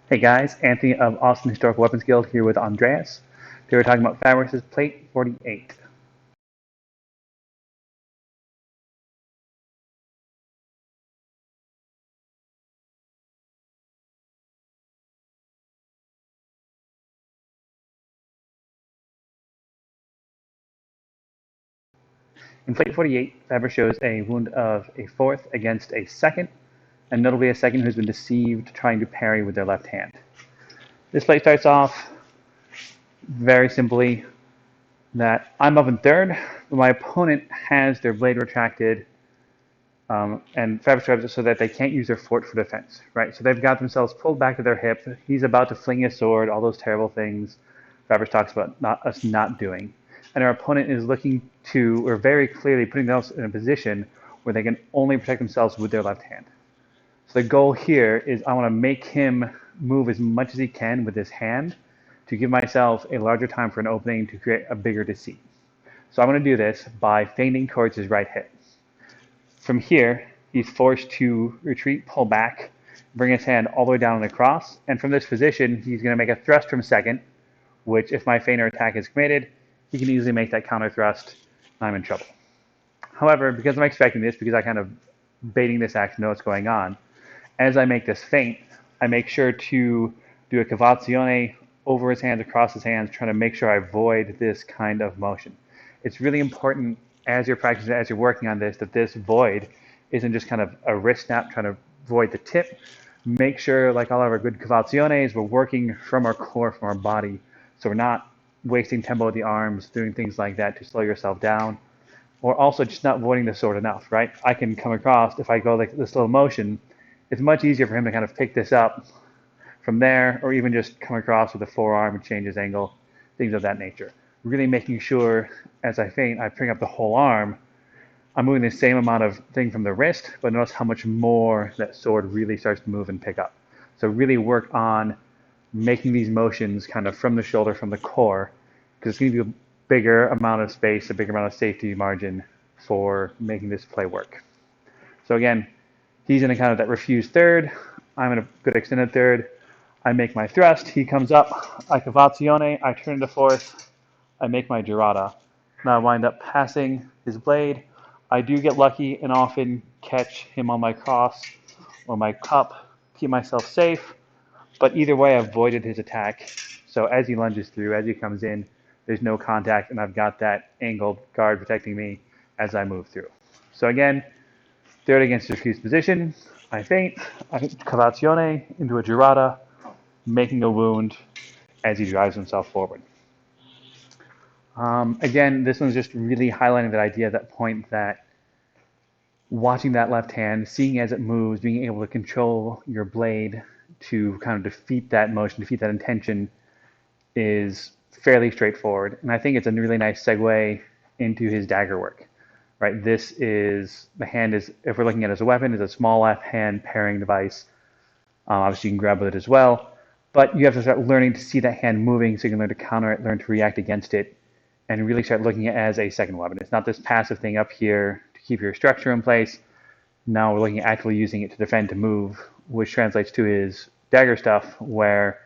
Hey guys, Anthony of Austin Historical Weapons Guild here with Andreas. Today we're talking about Fabris Plate 48. In Plate 48, Fabris shows a wound of a fourth against a second, and notably a second who's been deceived trying to parry with their left hand. This plate starts off very simply that I'm up in third, but my opponent has their blade retracted, and Fabris drives it so that they can't use their fort for defense, right? So they've got themselves pulled back to their hip. He's about to fling his sword, all those terrible things Fabris talks about us not doing. And our opponent is looking to, or very clearly putting themselves in a position where they can only protect themselves with their left hand. So the goal here is I want to make him move as much as he can with his hand to give myself a larger time for an opening to create a bigger deceit. So I'm going to do this by feinting towards his right hip. From here, he's forced to retreat, pull back, bring his hand all the way down and across, and from this position, he's going to make a thrust from second, which if my feint or attack is committed, he can easily make that counter thrust, and I'm in trouble. However, because I'm expecting this, because I kind of baiting this action, know what's going on, as I make this feint, I make sure to do a cavazione over his hands, across his hands, trying to make sure I avoid this kind of motion. It's really important as you're practicing, as you're working on this, that this void isn't just kind of a wrist snap trying to void the tip. Make sure, like all of our good cavaziones, we're working from our core, from our body, so we're not wasting tempo with the arms, doing things like that to slow yourself down, or also just not voiding the sword enough, right? I can come across, if I go like this little motion, it's much easier for him to kind of pick this up from there, or even just come across with a forearm and change his angle, things of that nature. Really making sure as I feint, I bring up the whole arm. I'm moving the same amount of thing from the wrist, but notice how much more that sword really starts to move and pick up. So really work on making these motions kind of from the shoulder, from the core, because it's going to be a bigger amount of space, a bigger amount of safety margin for making this play work. So again, he's in a kind of that refused third. I'm in a good extended third. I make my thrust. He comes up. I cavazione. I turn into fourth. I make my girata. Now I wind up passing his blade. I do get lucky and often catch him on my cross or my cup, keep myself safe. But either way, I avoided his attack. So as he lunges through, as he comes in, there's no contact, and I've got that angled guard protecting me as I move through. So again, third against diffuse position, I feint, I cavazione into a girata, making a wound as he drives himself forward. Again, this one's just really highlighting that idea, that point that watching that left hand, seeing as it moves, being able to control your blade to kind of defeat that motion, defeat that intention is fairly straightforward. And I think it's a really nice segue into his dagger work. Right, this is, the hand is, if we're looking at it as a weapon, is a small left hand parrying device. Obviously you can grab with it as well, but you have to start learning to see that hand moving so you can learn to counter it, learn to react against it, and really start looking at it as a second weapon. It's not this passive thing up here to keep your structure in place. Now we're looking at actually using it to defend, to move, which translates to his dagger stuff, where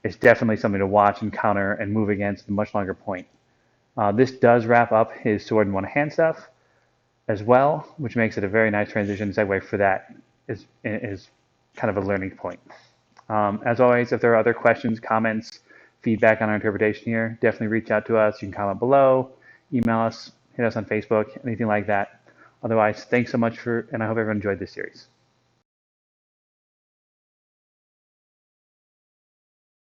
it's definitely something to watch and counter and move against at a much longer point. This does wrap up his sword in one hand stuff as well, which makes it a very nice transition segue for that is kind of a learning point. As always, if there are other questions, comments, feedback on our interpretation here, definitely reach out to us. You can comment below, email us, hit us on Facebook, anything like that. Otherwise, thanks so much and I hope everyone enjoyed this series.